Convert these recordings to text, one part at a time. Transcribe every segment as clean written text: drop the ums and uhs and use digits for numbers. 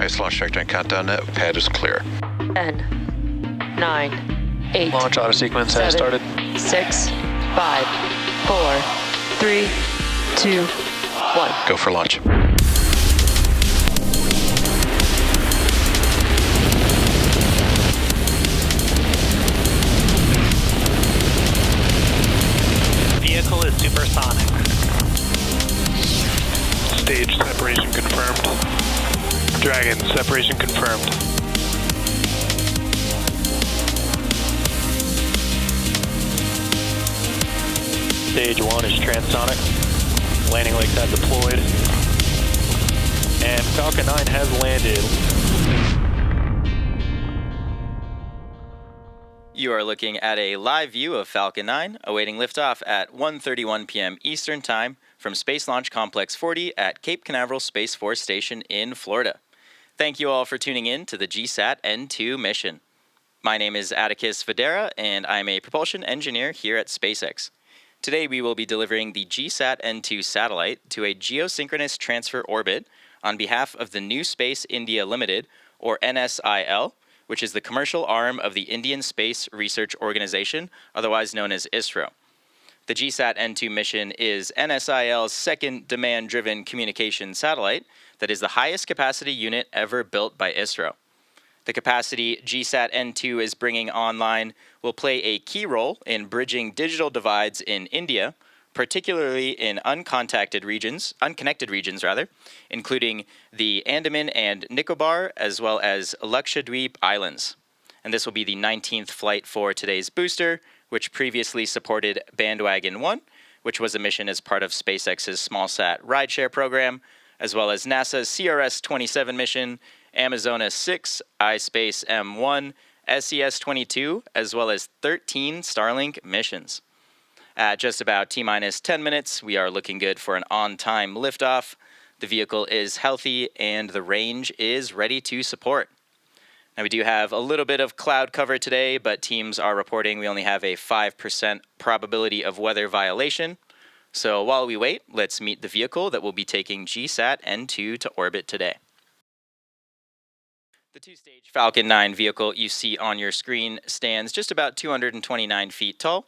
Nice launch trajectory and countdown net. Pad is clear. 10, 9, 8. Launch auto sequence has started. 6, 5, 4, 3, 2, 1. Go for launch. Vehicle is supersonic. Stage separation confirmed. Dragon, separation confirmed. Stage 1 is transonic. Landing legs have deployed. And Falcon 9 has landed. You are looking at a live view of Falcon 9 awaiting liftoff at 1:31 p.m. Eastern Time from Space Launch Complex 40 at Cape Canaveral Space Force Station in Florida. Thank you all for tuning in to the GSAT-N2 mission. My name is Atticus Videra, and I'm a propulsion engineer here at SpaceX. Today we will be delivering the GSAT-N2 satellite to a geosynchronous transfer orbit on behalf of the New Space India Limited, or NSIL, which is the commercial arm of the Indian Space Research Organization, otherwise known as ISRO. The GSAT-N2 mission is NSIL's second demand-driven communication satellite that is the highest capacity unit ever built by ISRO. The capacity GSAT-N2 is bringing online will play a key role in bridging digital divides in India, particularly in unconnected regions, including the Andaman and Nicobar, as well as Lakshadweep Islands. And this will be the 19th flight for today's booster, which previously supported Bandwagon 1, which was a mission as part of SpaceX's SmallSat rideshare program, as well as NASA's CRS-27 mission, Amazonas 6, iSpace M1, SES-22, as well as 13 Starlink missions. At just about T-minus 10 minutes, we are looking good for an on-time liftoff. The vehicle is healthy, and the range is ready to support. Now, we do have a little bit of cloud cover today, but teams are reporting we only have a 5% probability of weather violation. So while we wait, let's meet the vehicle that will be taking GSAT-N2 to orbit today. The two-stage Falcon 9 vehicle you see on your screen stands just about 229 feet tall.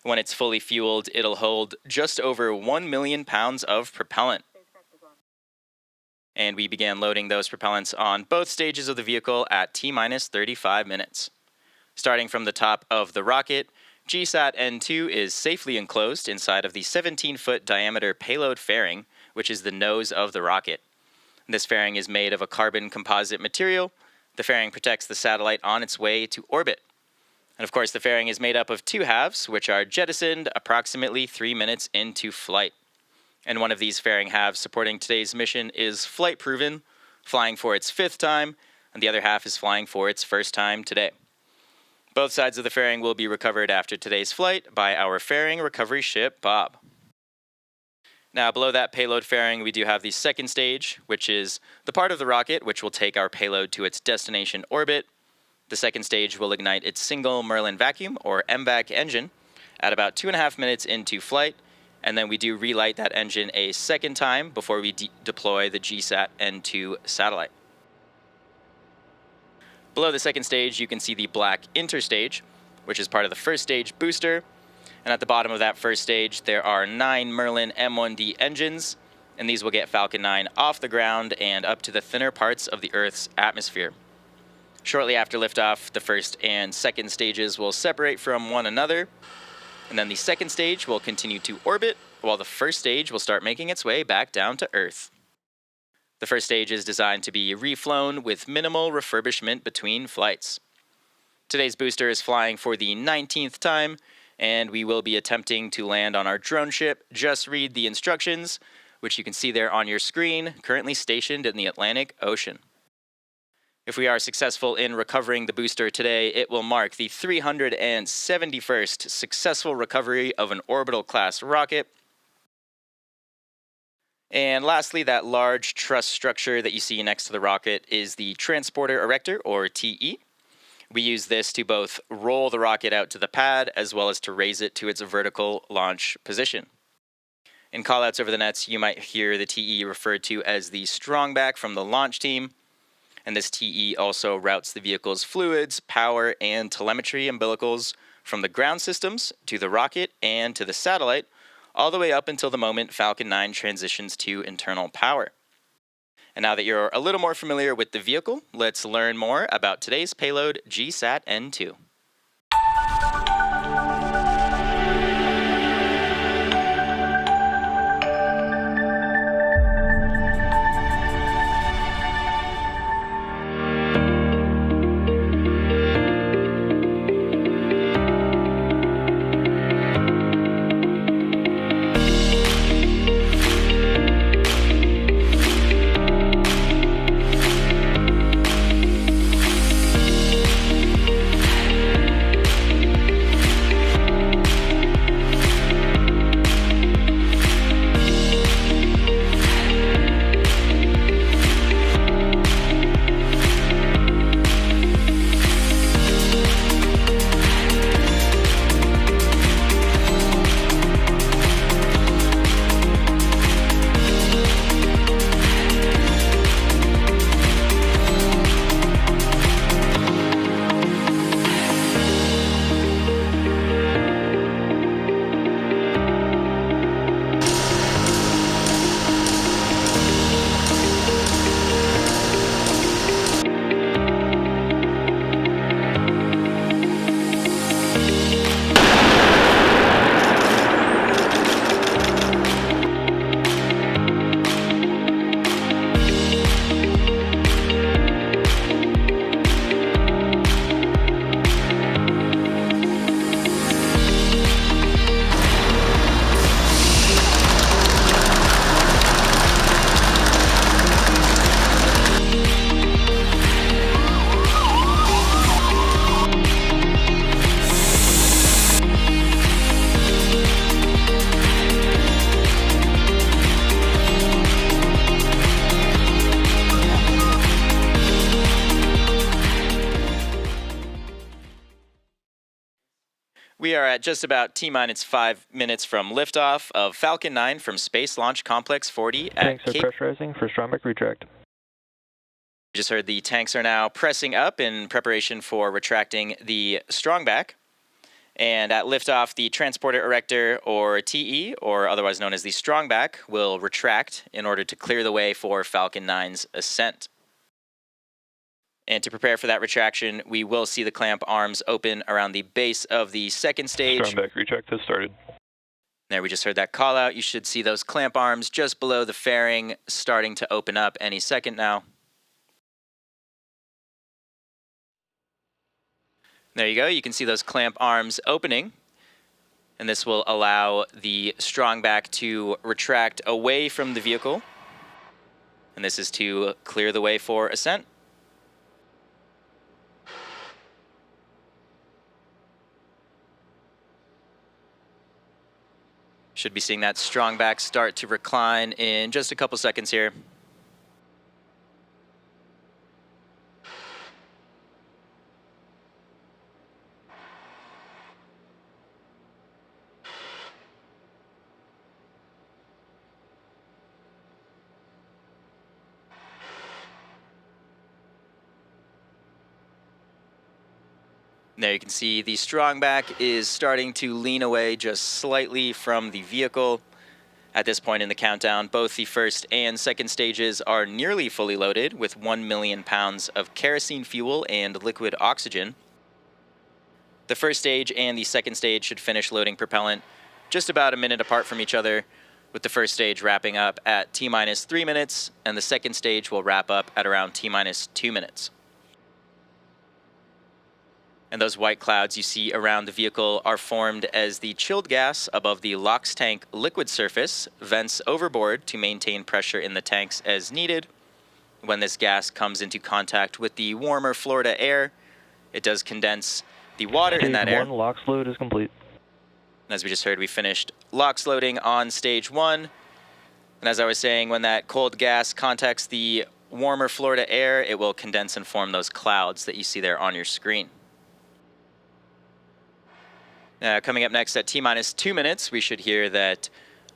When it's fully fueled, it'll hold just over 1 million pounds of propellant. And we began loading those propellants on both stages of the vehicle at T-minus 35 minutes. Starting from the top of the rocket, GSAT-N2 is safely enclosed inside of the 17-foot diameter payload fairing, which is the nose of the rocket. This fairing is made of a carbon composite material. The fairing protects the satellite on its way to orbit. And of course, the fairing is made up of two halves, which are jettisoned approximately 3 minutes into flight. And one of these fairing halves supporting today's mission is flight-proven, flying for its 5th time, and the other half is flying for its 1st time today. Both sides of the fairing will be recovered after today's flight by our fairing recovery ship, Bob. Now, below that payload fairing, we do have the second stage, which is the part of the rocket which will take our payload to its destination orbit. The second stage will ignite its single Merlin vacuum, or MVAC engine, at about 2.5 minutes into flight, and then we do relight that engine a second time before we deploy the GSAT-N2 satellite. Below the second stage, you can see the black interstage, which is part of the first stage booster. And at the bottom of that first stage, there are 9 Merlin M1D engines, and these will get Falcon 9 off the ground and up to the thinner parts of the Earth's atmosphere. Shortly after liftoff, the first and second stages will separate from one another, and then the second stage will continue to orbit, while the first stage will start making its way back down to Earth. The first stage is designed to be reflown with minimal refurbishment between flights. Today's booster is flying for the 19th time, and we will be attempting to land on our drone ship, Just Read the Instructions, which you can see there on your screen, currently stationed in the Atlantic Ocean. If we are successful in recovering the booster today, it will mark the 371st successful recovery of an Orbital-class rocket. And lastly, that large truss structure that you see next to the rocket is the Transporter Erector, or TE. We use this to both roll the rocket out to the pad, as well as to raise it to its vertical launch position. In callouts over the nets, you might hear the TE referred to as the strongback from the launch team. And this TE also routes the vehicle's fluids, power, and telemetry umbilicals from the ground systems to the rocket and to the satellite, all the way up until the moment Falcon 9 transitions to internal power. And now that you're a little more familiar with the vehicle, let's learn more about today's payload, GSAT-N2. We are at just about T-minus 5 minutes from liftoff of Falcon 9 from Space Launch Complex 40 at Tanks are Cape. pressurizing for strongback retract. You just heard the tanks are now pressing up in preparation for retracting the strongback. And at liftoff, the transporter erector, or TE, or otherwise known as the strongback, will retract in order to clear the way for Falcon 9's ascent. And to prepare for that retraction, we will see the clamp arms open around the base of the second stage. Strongback retract has started. There, we just heard that call out. You should see those clamp arms just below the fairing starting to open up any second now. There you go. You can see those clamp arms opening. And this will allow the strongback to retract away from the vehicle. And this is to clear the way for ascent. Should be seeing that strongback start to recline in just a couple seconds here. There you can see the strongback is starting to lean away just slightly from the vehicle. At this point in the countdown, both the first and second stages are nearly fully loaded with 1 million pounds of kerosene fuel and liquid oxygen. The first stage and the second stage should finish loading propellant just about a minute apart from each other, with the first stage wrapping up at T-minus 3 minutes, and the second stage will wrap up at around T-minus 2 minutes. And those white clouds you see around the vehicle are formed as the chilled gas above the LOX tank liquid surface vents overboard to maintain pressure in the tanks as needed. When this gas comes into contact with the warmer Florida air, it does condense the water in that air. Stage 1 LOX load is complete. And as we just heard, we finished LOX loading on stage 1. And as I was saying, when that cold gas contacts the warmer Florida air, it will condense and form those clouds that you see there on your screen. Coming up next at T-minus 2 minutes, we should hear that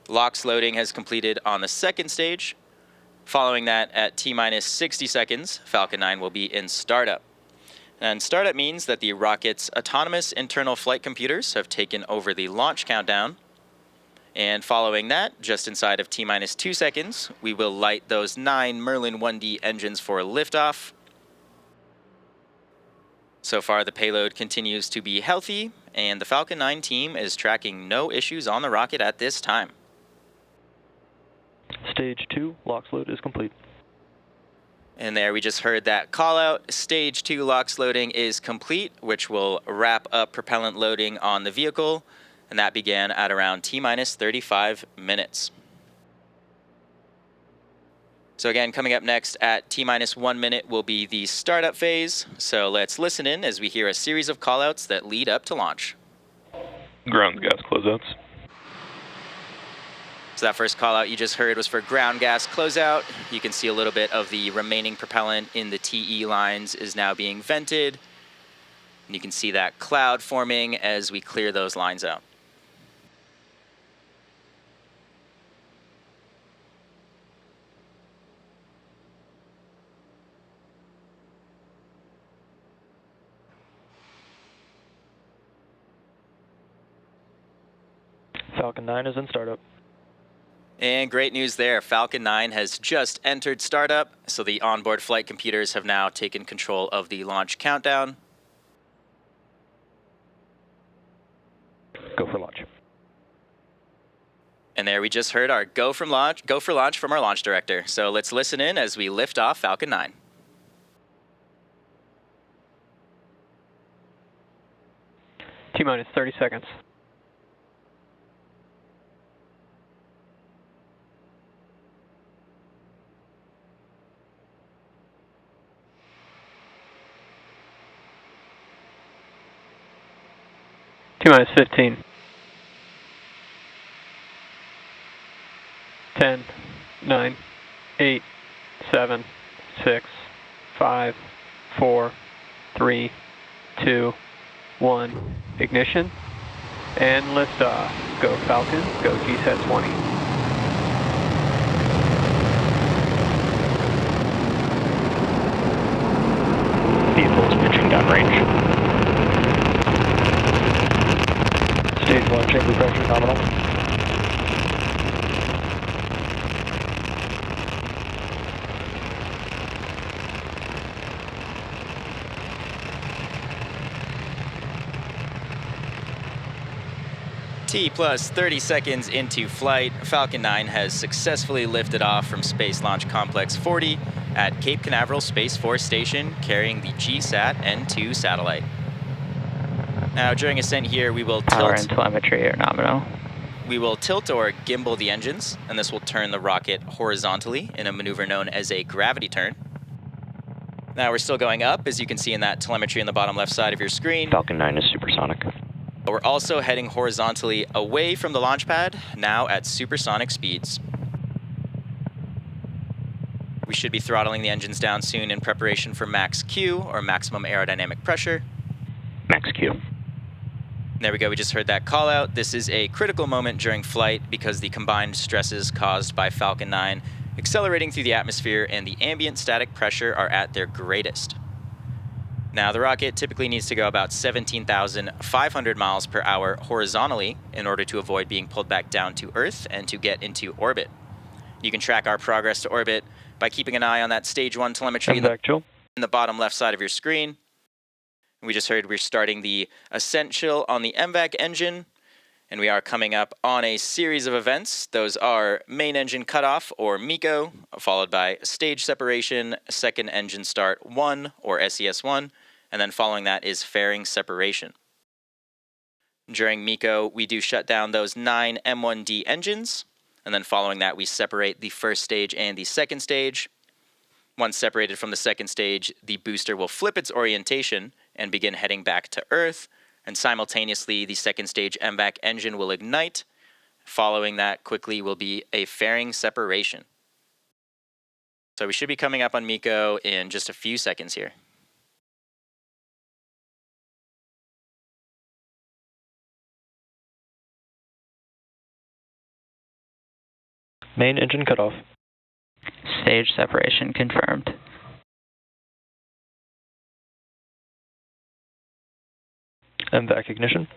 LOX loading has completed on the second stage. Following that, at T-minus 60 seconds, Falcon 9 will be in startup. And startup means that the rocket's autonomous internal flight computers have taken over the launch countdown. And following that, just inside of T-minus 2 seconds, we will light those 9 Merlin 1D engines for liftoff. So far, the payload continues to be healthy, and the Falcon 9 team is tracking no issues on the rocket at this time. Stage 2, LOX load is complete. And there we just heard that call out. Stage 2 LOX loading is complete, which will wrap up propellant loading on the vehicle. And that began at around T-minus 35 minutes. So again, coming up next at T-minus 1 minute will be the startup phase. So let's listen in as we hear a series of callouts that lead up to launch. Ground gas closeouts. So that first callout you just heard was for ground gas closeout. You can see a little bit of the remaining propellant in the TE lines is now being vented. And you can see that cloud forming as we clear those lines out. Falcon 9 is in startup. And great news there, Falcon 9 has just entered startup, so the onboard flight computers have now taken control of the launch countdown. Go for launch. And there we just heard our go for launch from our launch director. So let's listen in as we lift off Falcon 9. T-minus 30 seconds. T-minus 15. 10, 9, 8, 7, 6, 5, 4, 3, 2, 1. Ignition and liftoff. Go Falcon, go GSAT-20. Vehicles pitching downrange. Stage 1 chamber pressure nominal. T plus 30 seconds into flight, Falcon 9 has successfully lifted off from Space Launch Complex 40 at Cape Canaveral Space Force Station, carrying the GSAT-N2 satellite. Now, during ascent here, we will Power tilt. and telemetry are nominal. We will tilt or gimbal the engines, and this will turn the rocket horizontally in a maneuver known as a gravity turn. Now we're still going up, as you can see in that telemetry in the bottom left side of your screen. Falcon 9 is supersonic. But we're also heading horizontally away from the launch pad, now at supersonic speeds. We should be throttling the engines down soon in preparation for max Q, or maximum aerodynamic pressure. Max Q. There we go, we just heard that call out. This is a critical moment during flight because the combined stresses caused by Falcon 9 accelerating through the atmosphere and the ambient static pressure are at their greatest. Now, the rocket typically needs to go about 17,500 miles per hour horizontally in order to avoid being pulled back down to Earth and to get into orbit. You can track our progress to orbit by keeping an eye on that stage 1 telemetry in the bottom left side of your screen. We just heard we're starting the Ascent chill on the MVAC engine, and we are coming up on a series of events. Those are main engine cutoff, or MECO, followed by stage separation, second engine start 1, or SES1, and then following that is fairing separation. During MECO, we do shut down those 9 M1D engines, and then following that, we separate the first stage and the second stage. Once separated from the second stage, the booster will flip its orientation and begin heading back to Earth, and simultaneously, the second stage MVAC engine will ignite. Following that quickly will be a fairing separation. So we should be coming up on MECO in just a few seconds here. Main engine cutoff. Stage separation confirmed. MVAC ignition.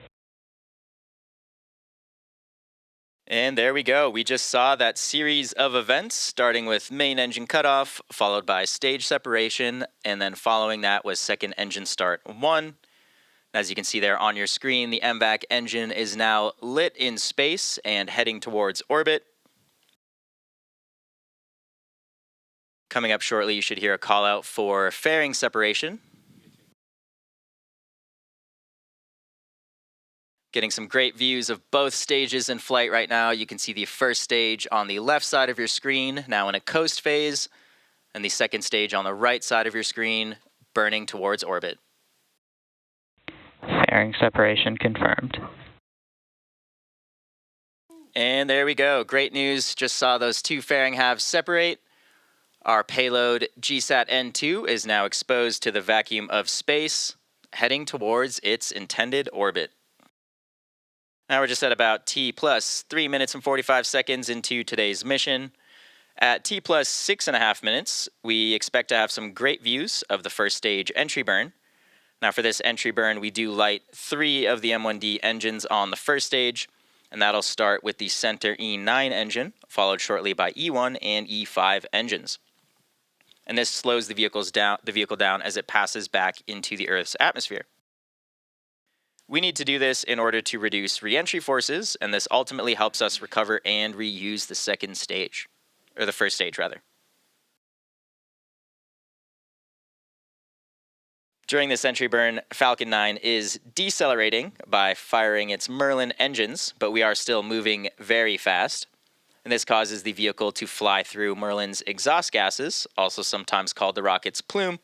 And there we go. We just saw that series of events, starting with main engine cutoff, followed by stage separation, and then following that was second engine start 1. As you can see there on your screen, the MVAC engine is now lit in space and heading towards orbit. Coming up shortly, you should hear a call out for fairing separation. Getting some great views of both stages in flight right now. You can see the first stage on the left side of your screen, now in a coast phase, and the second stage on the right side of your screen, burning towards orbit. Fairing separation confirmed. And there we go. Great news. Just saw those two fairing halves separate. Our payload GSAT-N2 is now exposed to the vacuum of space, heading towards its intended orbit. Now we're just at about T plus 3 minutes and 45 seconds into today's mission. At T plus 6.5 minutes, we expect to have some great views of the first stage entry burn. Now for this entry burn, we do light 3 of the M1D engines on the first stage, and that'll start with the center E9 engine, followed shortly by E1 and E5 engines. And this slows the vehicle down as it passes back into the Earth's atmosphere. We need to do this in order to reduce re-entry forces, and this ultimately helps us recover and reuse the second stage, or the first stage rather. During this entry burn, Falcon 9 is decelerating by firing its Merlin engines, but we are still moving very fast. And this causes the vehicle to fly through Merlin's exhaust gases, also sometimes called the rocket's plume,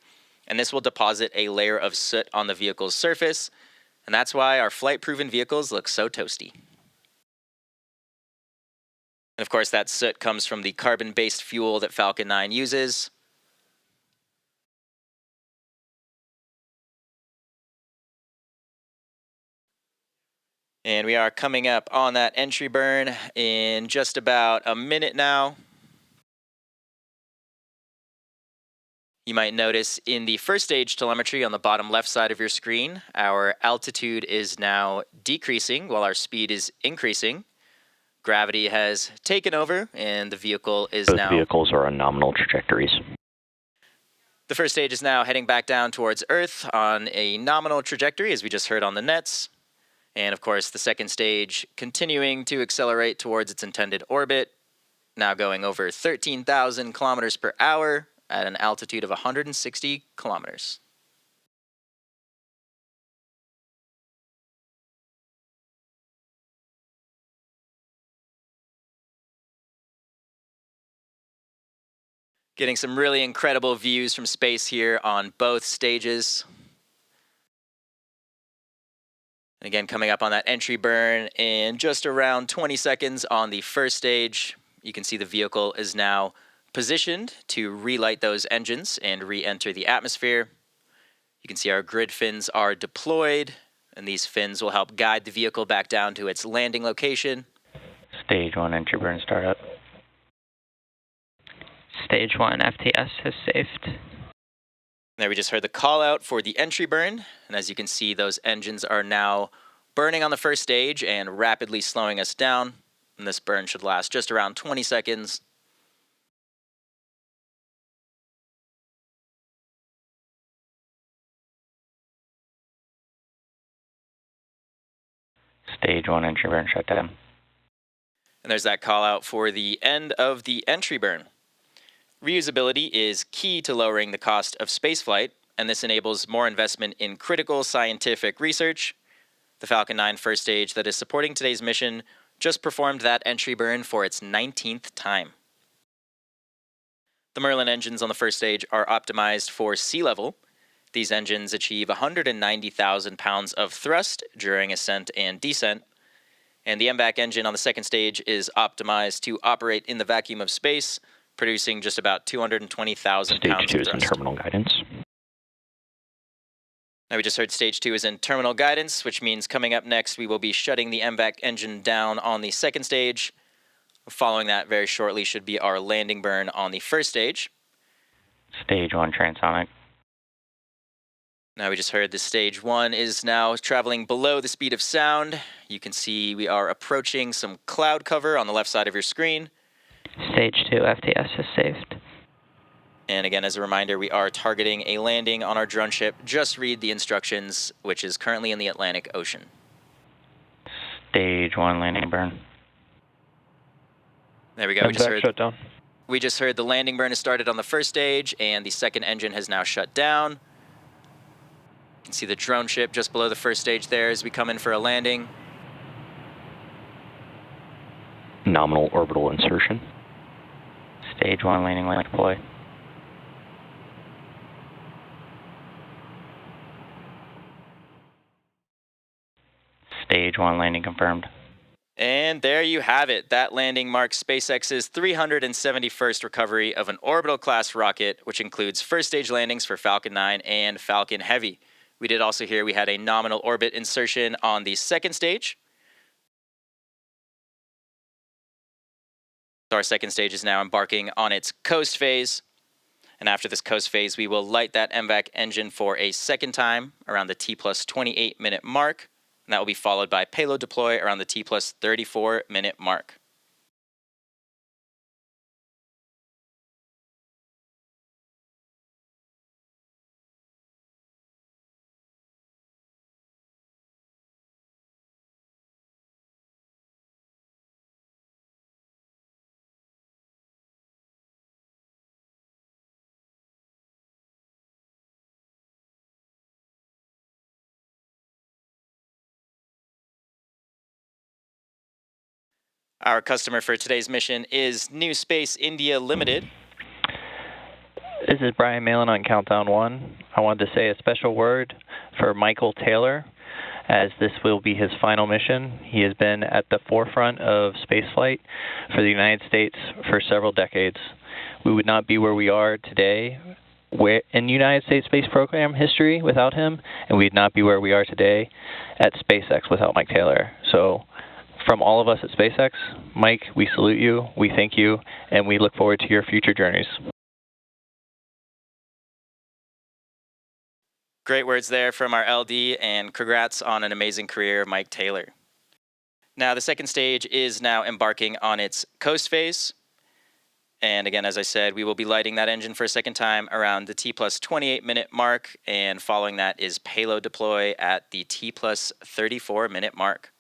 and this will deposit a layer of soot on the vehicle's surface, and that's why our flight-proven vehicles look so toasty. And of course, that soot comes from the carbon-based fuel that Falcon 9 uses. And we are coming up on that entry burn in just about a minute now. You might notice in the first stage telemetry on the bottom left side of your screen, our altitude is now decreasing while our speed is increasing. Gravity has taken over and the vehicle is Both now... vehicles are on nominal trajectories. The first stage is now heading back down towards Earth on a nominal trajectory, as we just heard on the nets. And of course, the second stage continuing to accelerate towards its intended orbit, now going over 13,000 kilometers per hour at an altitude of 160 kilometers. Getting some really incredible views from space here on both stages. And again, coming up on that entry burn in just around 20 seconds on the first stage, you can see the vehicle is now positioned to relight those engines and re-enter the atmosphere. You can see our grid fins are deployed, and these fins will help guide the vehicle back down to its landing location. Stage 1 entry burn startup. Stage 1 FTS has safed. There we just heard the call out for the entry burn, and as you can see, those engines are now burning on the first stage and rapidly slowing us down, and this burn should last just around 20 seconds. Stage 1 entry burn shut down. And there's that call out for the end of the entry burn. Reusability is key to lowering the cost of spaceflight, and this enables more investment in critical scientific research. The Falcon 9 first stage that is supporting today's mission just performed that entry burn for its 19th time. The Merlin engines on the first stage are optimized for sea level. These engines achieve 190,000 pounds of thrust during ascent and descent, and the MVAC engine on the second stage is optimized to operate in the vacuum of space, producing just about 220,000 pounds of Stage 2 is thrust. in terminal guidance. Now we just heard stage 2 is in terminal guidance, which means coming up next we will be shutting the MVAC engine down on the second stage, Following that very shortly should be our landing burn on the first stage. Stage 1 transonic. Now we just heard the stage 1 is now traveling below the speed of sound. You can see we are approaching some cloud cover on the left side of your screen. Stage 2 FTS is saved. And again, as a reminder, we are targeting a landing on our drone ship. Just read the instructions, which is currently in the Atlantic Ocean. Stage 1 landing burn. There we go. Shutdown. We just heard the landing burn has started on the first stage, and the second engine has now shut down. You can see the drone ship just below the first stage there as we come in for a landing. Nominal orbital insertion. Stage 1 landing light deploy. Stage 1 landing confirmed. And there you have it. That landing marks SpaceX's 371st recovery of an Orbital-class rocket, which includes first-stage landings for Falcon 9 and Falcon Heavy. We did also hear we had a nominal orbit insertion on the second stage. Our second stage is now embarking on its coast phase. And after this coast phase, we will light that MVAC engine for a second time around the T plus 28-minute mark. And that will be followed by payload deploy around the T plus 34-minute mark. Our customer for today's mission is New Space India Limited. This is Brian Malin on Countdown 1. I wanted to say a special word for Michael Taylor, as this will be his final mission. He has been at the forefront of spaceflight for the United States for several decades. We would not be where we are today in United States space program history without him, and we would not be where we are today at SpaceX without Mike Taylor. So, from all of us at SpaceX, Mike, we salute you, we thank you, and we look forward to your future journeys. Great words there from our LD, and congrats on an amazing career, Mike Taylor. Now, the second stage is now embarking on its coast phase. And again, as I said, we will be lighting that engine for a second time around the T plus 28-minute mark, and following that is payload deploy at the T plus 34-minute mark.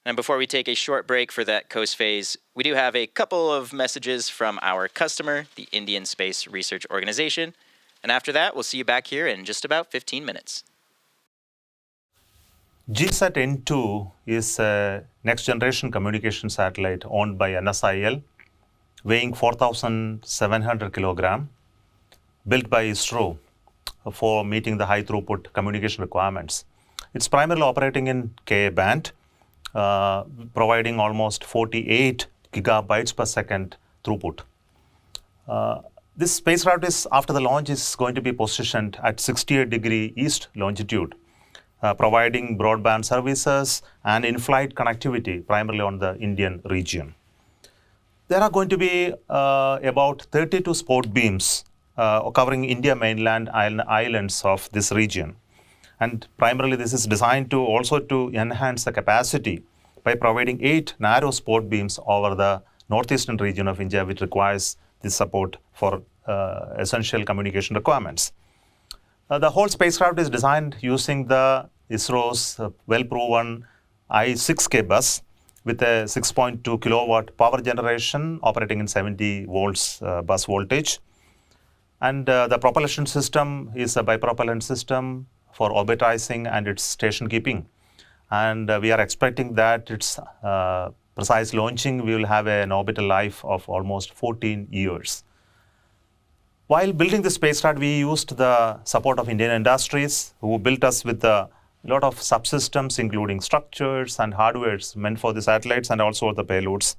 And before we take a short break for that coast phase, we do have a couple of messages from our customer, the Indian Space Research Organization. And after that, we'll see you back here in just about 15 minutes. GSAT-N2 is a next-generation communication satellite owned by NSIL, weighing 4,700 kilogram, built by ISRO for meeting the high-throughput communication requirements. It's primarily operating in Ka band, providing almost 48 gigabytes per second throughput. This spacecraft is, after the launch, is going to be positioned at 68-degree east longitude, providing broadband services and in-flight connectivity, primarily on the Indian region. There are going to be about 32 sport beams covering India mainland and islands of this region. And primarily this is designed to also to enhance the capacity by providing 8 narrow sport beams over the northeastern region of India, which requires this support for essential communication requirements. The whole spacecraft is designed using the ISRO's well-proven I-6K bus with a 6.2 kilowatt power generation operating in 70 volts bus voltage. And the propulsion system is a bipropellant system for orbitizing and its station keeping. And we are expecting that its precise launching, we will have an orbital life of almost 14 years. While building the spacecraft, we used the support of Indian industries who built us with a lot of subsystems, including structures and hardwares meant for the satellites and also the payloads.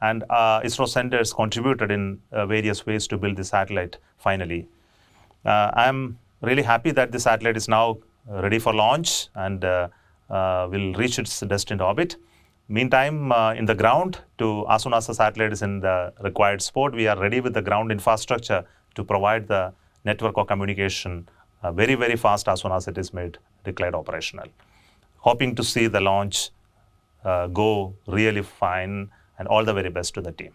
And ISRO centers contributed in various ways to build the satellite finally. I'm really happy that the satellite is now ready for launch and will reach its destined orbit. Meantime, in the ground, as soon as the satellite is in the required spot, we are ready with the ground infrastructure to provide the network or communication very, very fast as soon as it is made declared operational. Hoping to see the launch go really fine, and all the very best to the team.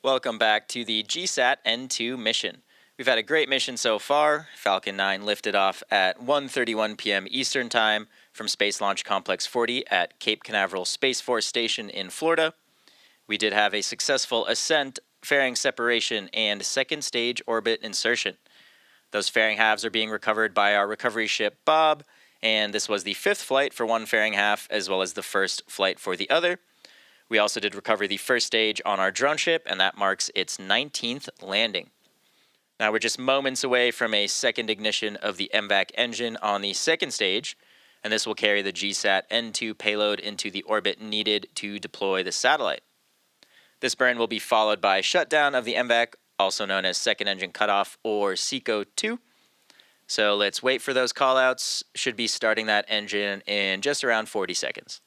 Welcome back to the GSAT-N2 mission. We've had a great mission so far. Falcon 9 lifted off at 1:31 p.m. Eastern Time from Space Launch Complex 40 at Cape Canaveral Space Force Station in Florida. We did have a successful ascent, fairing separation, and second stage orbit insertion. Those fairing halves are being recovered by our recovery ship Bob, and this was the 5th flight for one fairing half as well as the 1st flight for the other. We also did recover the 1st stage on our drone ship, and that marks its 19th landing. Now we're just moments away from a second ignition of the MVAC engine on the 2nd stage, and this will carry the GSAT-N2 payload into the orbit needed to deploy the satellite. This burn will be followed by shutdown of the MVAC, also known as second engine cutoff or SECO-2. So let's wait for those callouts. Should be starting that engine in just around 40 seconds.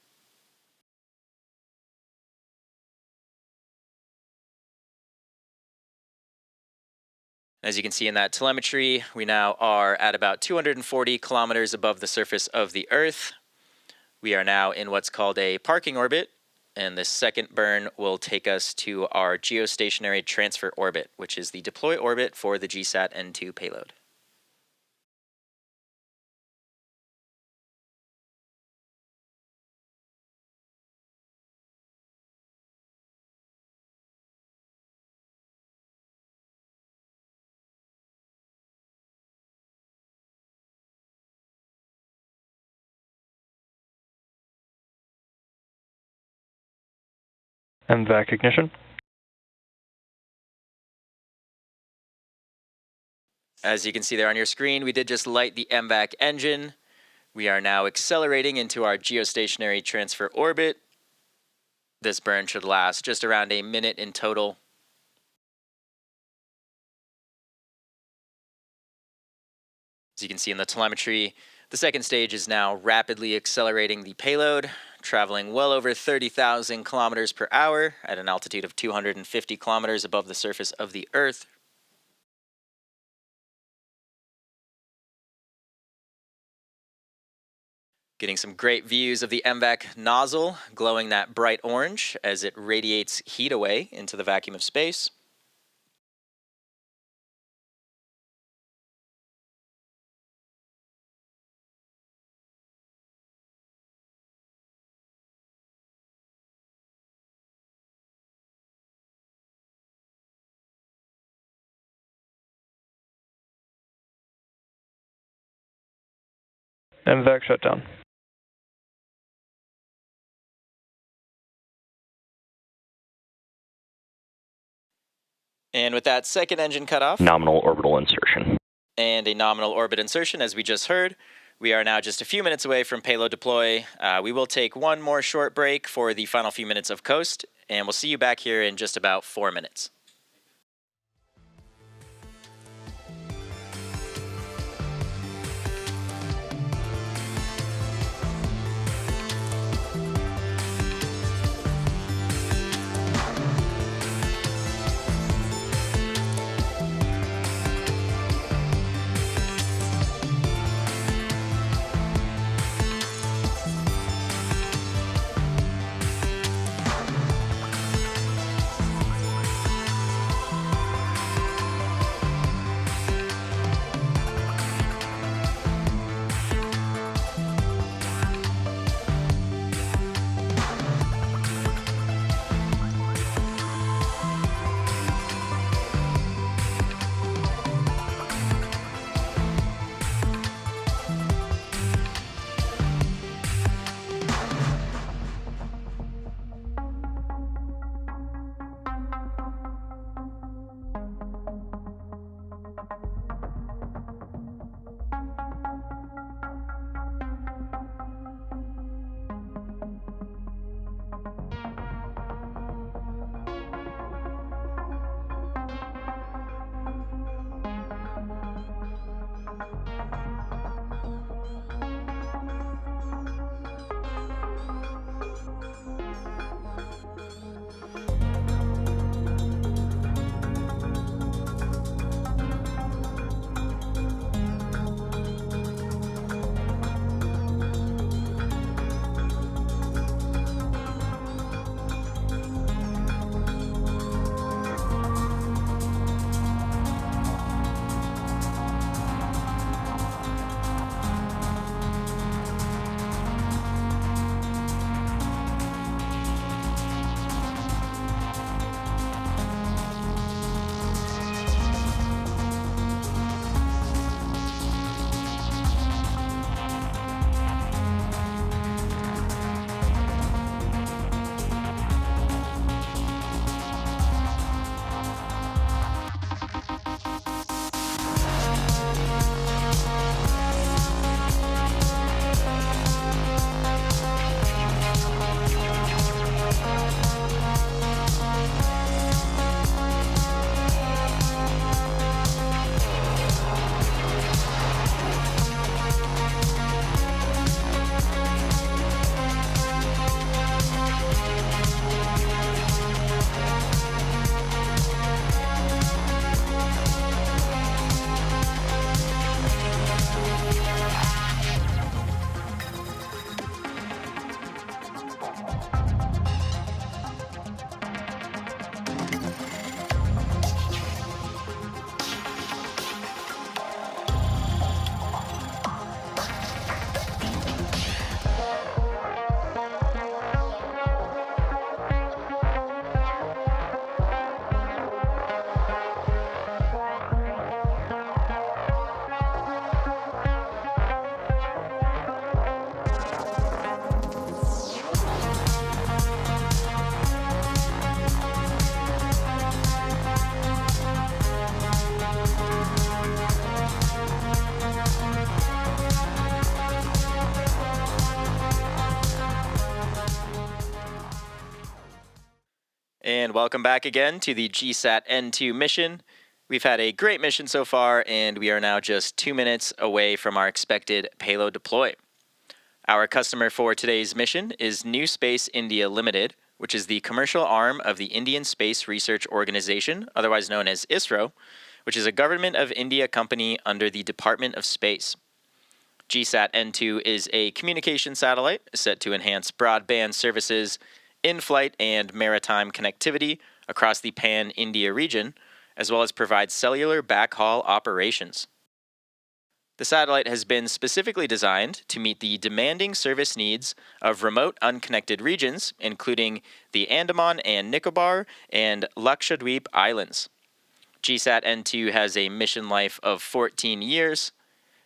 As you can see in that telemetry, we now are at about 240 kilometers above the surface of the Earth. We are now in what's called a parking orbit, and the second burn will take us to our geostationary transfer orbit, which is the deploy orbit for the GSAT-N2 payload. MVAC ignition. As you can see there on your screen, we did just light the MVAC engine. We are now accelerating into our geostationary transfer orbit. This burn should last just around a minute in total. As you can see in the telemetry, the second stage is now rapidly accelerating the payload, traveling well over 30,000 kilometers per hour at an altitude of 250 kilometers above the surface of the Earth. Getting some great views of the MVAC nozzle glowing that bright orange as it radiates heat away into the vacuum of space. MVAC shutdown. And with that second engine cut off, Nominal orbital insertion. and a nominal orbit insertion, as we just heard, we are now just a few minutes away from payload deploy. We will take one more short break for the final few minutes of coast, and we'll see you back here in just about 4 minutes. and welcome back again to the GSAT-N2 mission. We've had a great mission so far, and we are now just 2 minutes away from our expected payload deploy. Our customer for today's mission is New Space India Limited, which is the commercial arm of the Indian Space Research Organization, otherwise known as ISRO, which is a Government of India company under the Department of Space. GSAT-N2 is a communication satellite set to enhance broadband services, in-flight and maritime connectivity across the pan-India region, as well as provide cellular backhaul operations. The satellite has been specifically designed to meet the demanding service needs of remote unconnected regions, including the Andaman and Nicobar and Lakshadweep Islands. GSAT-N2 has a mission life of 14 years,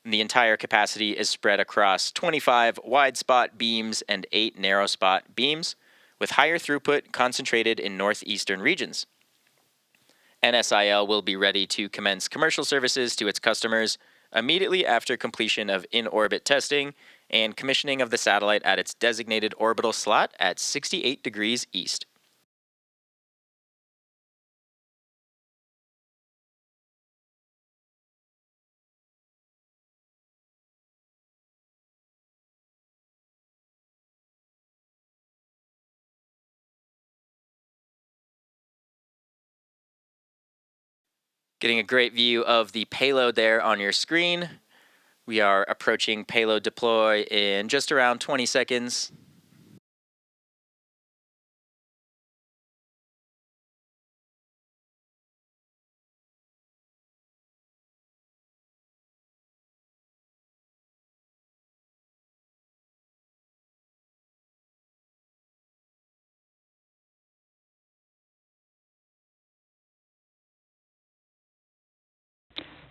and the entire capacity is spread across 25 wide spot beams and 8 narrow spot beams, with higher throughput concentrated in northeastern regions. NSIL will be ready to commence commercial services to its customers immediately after completion of in-orbit testing and commissioning of the satellite at its designated orbital slot at 68 degrees east. Getting a great view of the payload there on your screen. We are approaching payload deploy in just around 20 seconds.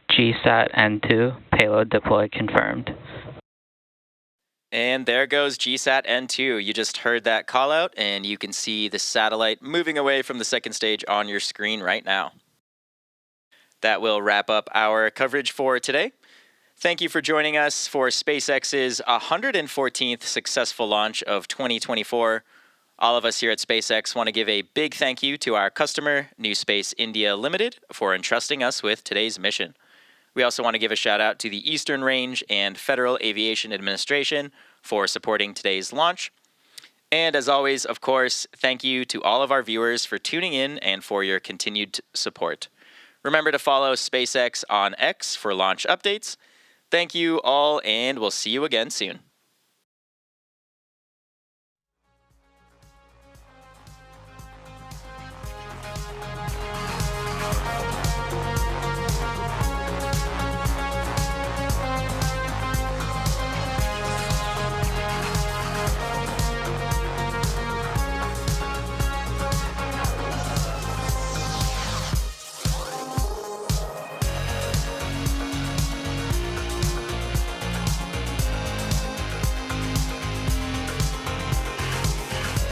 GSAT-N2 payload deploy confirmed. And there goes GSAT-N2. You just heard that call out, and you can see the satellite moving away from the second stage on your screen right now. That will wrap up our coverage for today. Thank you for joining us for SpaceX's 114th successful launch of 2024. All of us here at SpaceX want to give a big thank you to our customer, New Space India Limited, for entrusting us with today's mission. We also want to give a shout out to the Eastern Range and Federal Aviation Administration for supporting today's launch. And as always, of course, thank you to all of our viewers for tuning in and for your continued support. Remember to follow SpaceX on X for launch updates. Thank you all, and we'll see you again soon.